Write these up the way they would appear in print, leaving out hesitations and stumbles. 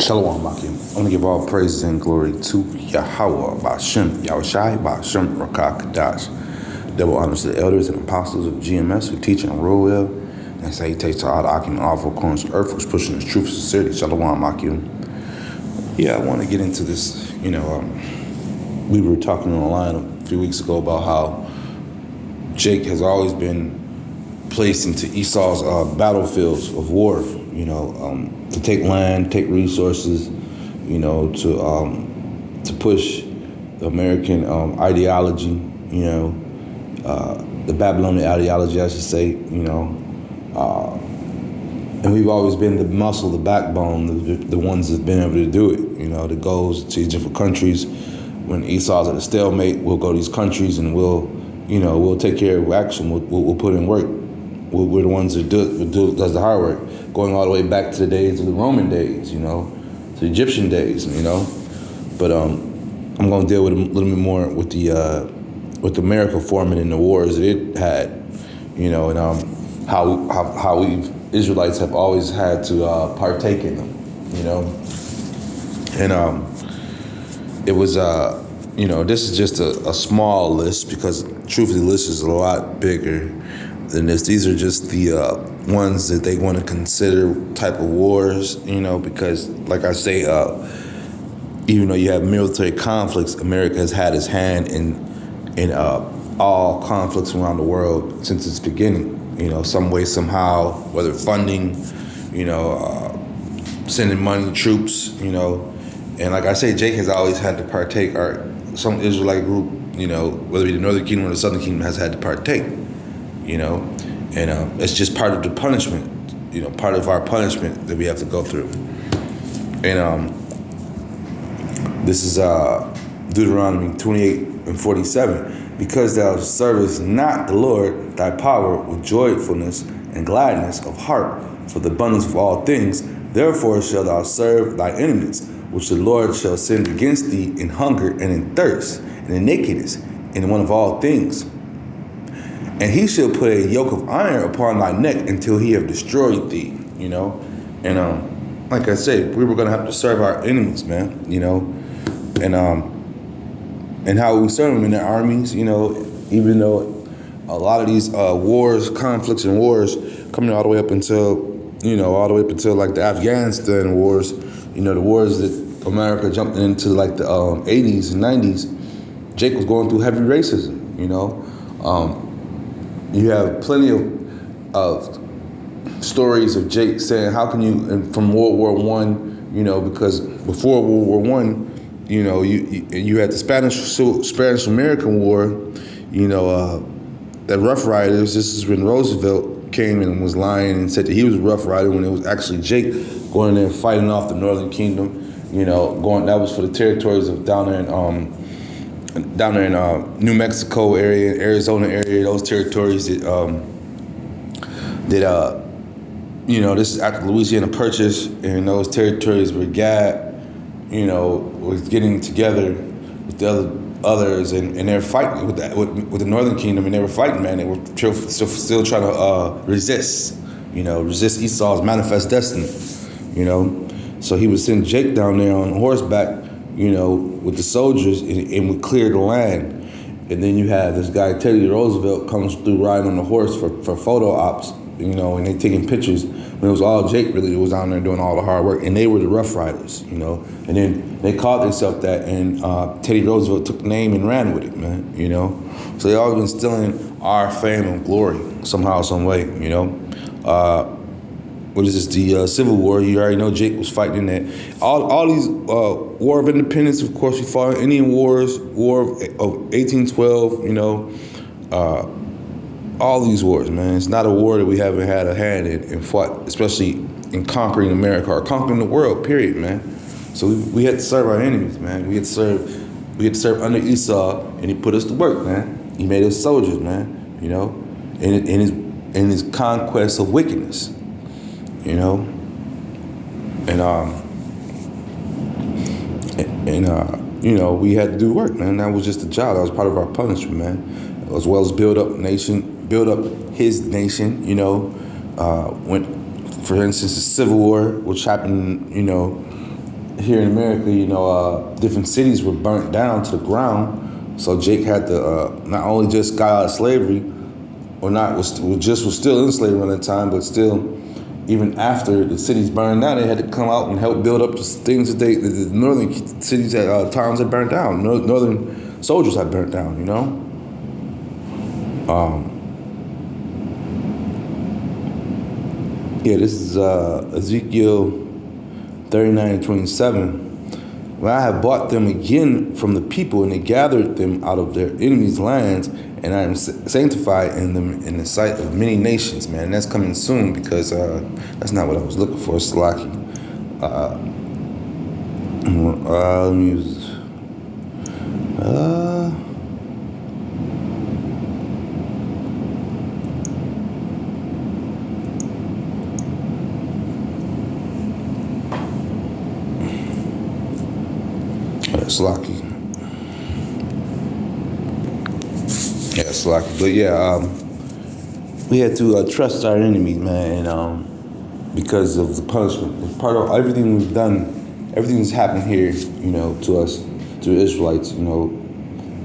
Shalom, Makim. I want to give all praises and glory to Yahweh, Ba'Shem, Yahushai, Ba'Shem, Rakah, Kadash. Double honors to the elders and apostles of GMS who teach and rule well. And salutations to all the Akim and all four corners of earth who's pushing this truth and sincerity. Shalom, Makim. Yeah, I want to get into this. We were talking online a few weeks ago about how Jake has always been placed into Esau's battlefields of war, to take land, take resources, to push the American ideology, the Babylonian ideology, I should say, and we've always been the muscle, the backbone, the ones that've been able to do it, that goes to different countries. When Esau's at a stalemate, we'll go to these countries and we'll take care of action. We'll put in work. We're the ones that does the hard work, going all the way back to the days of the Roman days, to the Egyptian days, But I'm going to deal with a little bit more with the America forming in the wars that it had, and how we Israelites have always had to partake in them, and it was this is just a small list because truthfully the list is a lot bigger than this. These are just the ones that they want to consider type of wars, because like I say, even though you have military conflicts, America has had its hand in all conflicts around the world since its beginning, some way, somehow, whether funding, sending money to troops, and like I say, Jake has always had to partake, or some Israelite group, whether it be the Northern Kingdom or the Southern Kingdom, has had to partake. And it's just part of the punishment, part of our punishment that we have to go through. And this is Deuteronomy 28:47. Because thou servest not the Lord thy power with joyfulness and gladness of heart for the abundance of all things, therefore shalt thou serve thy enemies, which the Lord shall send against thee in hunger and in thirst and in nakedness and in want of all things. And he shall put a yoke of iron upon thy neck until he have destroyed thee, And like I said, we were going to have to serve our enemies, man, and how we serve them in their armies, even though a lot of these conflicts and wars coming all the way up until, like the Afghanistan wars, the wars that America jumped into like the 80s and 90s, Jake was going through heavy racism, You have plenty of stories of Jake saying, how can you, and from World War I, because before World War I, you had the Spanish American War, that Rough Riders. This is when Roosevelt came and was lying and said that he was a Rough Rider when it was actually Jake going there and fighting off the Northern Kingdom, that was for the territories of down there in New Mexico area, Arizona area, those territories this is after Louisiana Purchase, and those territories where God, was getting together with the others, and they're fighting with the Northern Kingdom, and they were fighting, man. They were still trying to resist Esau's manifest destiny, So he would send Jake down there on horseback, with the soldiers, and would clear the land. And then you have this guy, Teddy Roosevelt, comes through riding on the horse for photo ops, and they taking pictures. When it was all Jake really was down there doing all the hard work, and they were the Rough Riders, And then they called themselves that, and Teddy Roosevelt took the name and ran with it, man, So they always been stealing our fame and glory somehow, some way, What is this? The Civil War. You already know Jake was fighting in that. All these War of Independence, of course, we fought in Indian Wars, War of 1812. All these wars, man. It's not a war that we haven't had a hand in and fought, especially in conquering America or conquering the world. Period, man. So we had to serve our enemies, man. We had to serve under Esau, and he put us to work, man. He made us soldiers, man. In his conquest of wickedness. We had to do work, man. That was just a job. That was part of our punishment, man. As well as build up his nation, when, for instance, the Civil War, which happened, here in America, different cities were burnt down to the ground. So Jake had to not only just got out of slavery, or not was still in slavery at that time, but still, even after the cities burned down, they had to come out and help build up the things that the northern cities towns had burned down. Northern soldiers had burnt down. This is Ezekiel 39:27. When I have bought them again from the people, and they gathered them out of their enemies' lands, and I am sanctified in them in the sight of many nations, man. And that's coming soon, because that's not what I was looking for, Slaki. Let me use Slaki. Yeah, Slaki. But we had to trust our enemies, man, and because of the punishment. Part of everything we've done, everything that's happened here, to us, to the Israelites,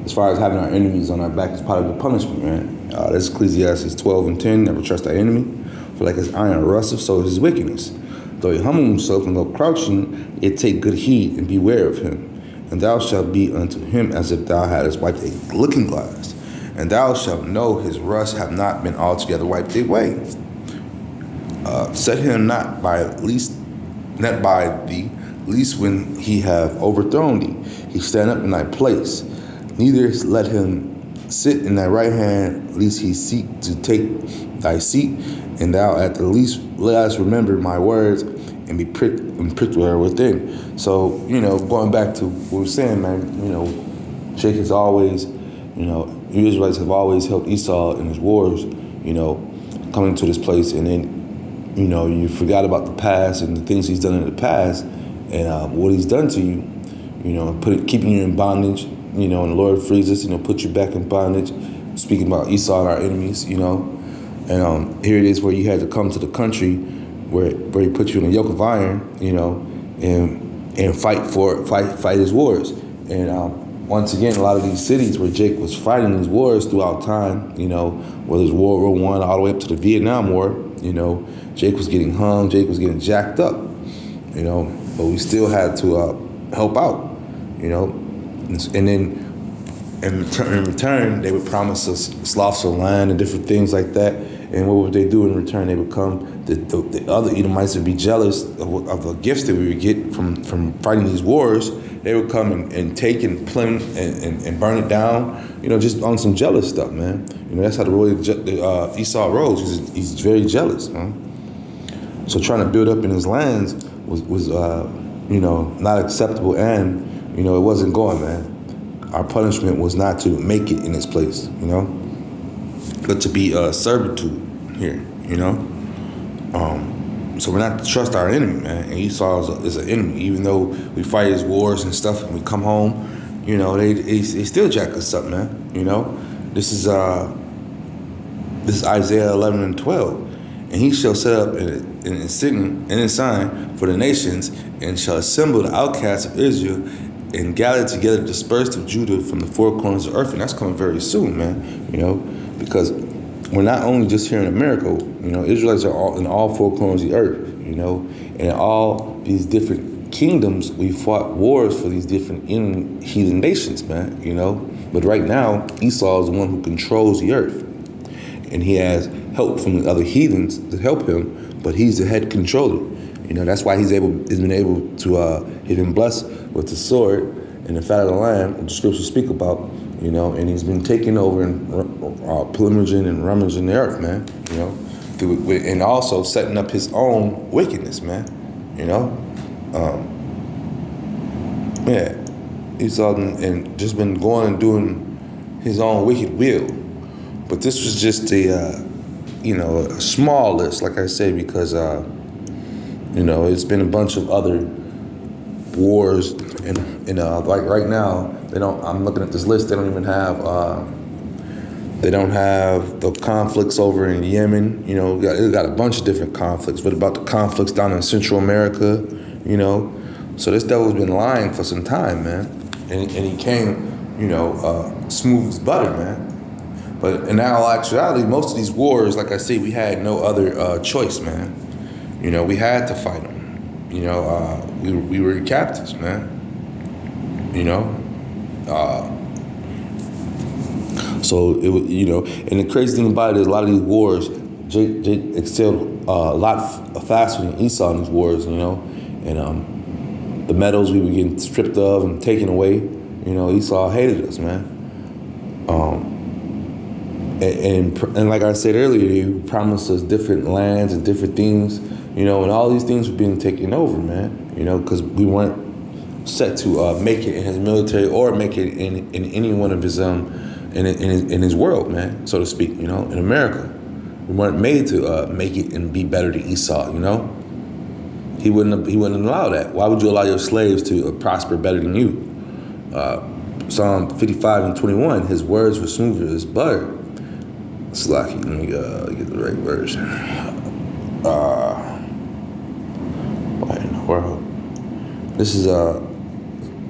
as far as having our enemies on our back, is part of the punishment, man. That's Ecclesiastes 12:10. Never trust our enemy, for like his iron rusteth, so is his wickedness. Though he humble himself and go crouching, yet take good heed and beware of him. And thou shalt be unto him as if thou hadst wiped a looking glass. And thou shalt know his rust have not been altogether wiped away. Set him not by thee, least when he have overthrown thee, he stand up in thy place. Neither let him sit in thy right hand, lest he seek to take thy seat. And thou at the least last remember my words, and be pricked within. So, going back to what we were saying, man, Jake has always, the Israelites have always helped Esau in his wars, coming to this place. And then, you forgot about the past and the things he's done in the past, and what he's done to you, keeping you in bondage, and the Lord frees us, put you back in bondage, speaking about Esau and our enemies, and here it is where you had to come to the country where he put you in a yoke of iron, and fight his wars. And once again, a lot of these cities where Jake was fighting these wars throughout time, whether it's World War I all the way up to the Vietnam War, Jake was getting hung, Jake was getting jacked up, but we still had to help out, and then in return, they would promise us sloths of land and different things like that. And what would they do in return? They would come, the other Edomites would be jealous of the gifts that we would get from fighting these wars. They would come and take and plunder and burn it down, just on some jealous stuff, man. That's how Esau rose. He's very jealous, man. So trying to build up in his lands was not acceptable, and, it wasn't going, man. Our punishment was not to make it in this place, but to be servitude here, So we're not to trust our enemy, man. And Esau is an enemy. Even though we fight his wars and stuff, and we come home, they still jack us up, man. This is Isaiah 11:12. And he shall set up a sign for the nations, and shall assemble the outcasts of Israel, and gather together the dispersed of Judah from the four corners of earth. And that's coming very soon, man, because we're not only just here in America, Israelites are all in all four corners of the earth, and in all these different kingdoms, we fought wars for these different heathen nations, man, But right now, Esau is the one who controls the earth, and he has help from the other heathens to help him, but he's the head controller. That's why he's been able to, he's been blessed with the sword and the fat of the land, which the scriptures speak about, and he's been taking over and plumaging and rummaging the earth, man, and also setting up his own wickedness, man, Esau and just been going and doing his own wicked will. But this was just a small list, like I say, because, it's been a bunch of other wars, and like right now, I'm looking at this list, they don't have the conflicts over in Yemen, they got a bunch of different conflicts. What about the conflicts down in Central America, So this devil's been lying for some time, man. And he came, smooth as butter, man. But in all actuality, most of these wars, like I say, we had no other choice, man. We had to fight them. We were captives, man. So it was, and the crazy thing about it is a lot of these wars, Jake excelled a lot faster than Esau in these wars, and the medals we were getting stripped of and taken away, Esau hated us, man. And like I said earlier, he promised us different lands and different things, and all these things were being taken over, man, because we weren't set to make it in his military or make it in any one of his in his world, man, so to speak, in America. We weren't made to make it and be better than Esau, He wouldn't allow that. Why would you allow your slaves to prosper better than you? Psalm 55:21, his words were smoother as butter. Slacky, let me get the right version. What in the world? This is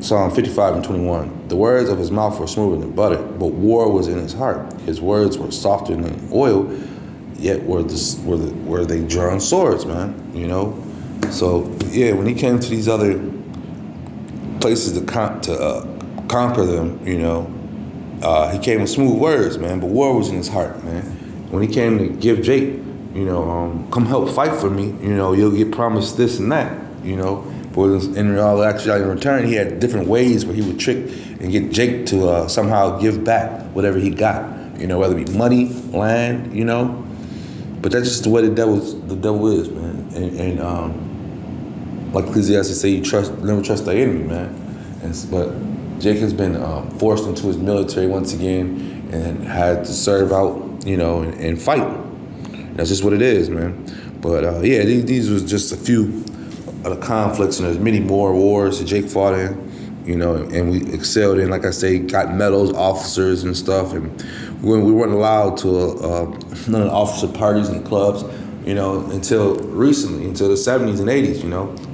Psalm 55:21. The words of his mouth were smoother than butter, but war was in his heart. His words were softer than oil, yet were they drawn swords, man. So yeah, when he came to these other places to conquer them, he came with smooth words, man. But war was in his heart, man. When he came to give Jake, come help fight for me, you'll get promised this and that, But in all actuality, in return, he had different ways where he would trick and get Jake to somehow give back whatever he got, whether it be money, land, But that's just the way the devil is, man. And like Ecclesiastes say, never trust thy enemy, man. But Jake has been forced into his military once again and had to serve out, and fight. That's just what it is, man. But these was just a few of the conflicts, and there's many more wars that Jake fought in, and we excelled in. Like I say, got medals, officers and stuff, and we weren't allowed to none of the officer parties and clubs, until recently, until the 70s and 80s,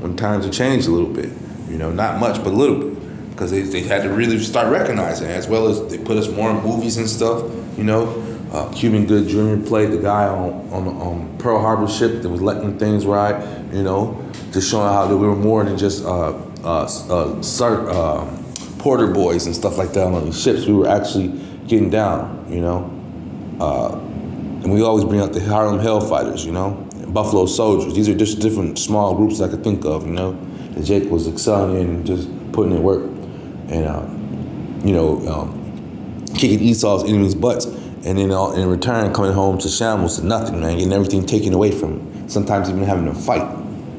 when times have changed a little bit, not much, but a little bit, because they had to really start recognizing it, as well as they put us more in movies and stuff, Cuban Good Jr. played the guy on Pearl Harbor ship that was letting things ride, just showing how that we were more than just porter boys and stuff like that on these ships. We were actually getting down, and we always bring out the Harlem Hellfighters, Buffalo Soldiers. These are just different small groups I could think of, that Jake was excelling in and just putting in work, and kicking Esau's enemies' butts, and then in return coming home to shambles to nothing, man, getting everything taken away from him. Sometimes even having to fight,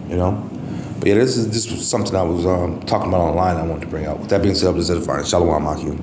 But yeah, this was something I was talking about online I wanted to bring out. With that being said, I'm just edifying. Shalom, Akim.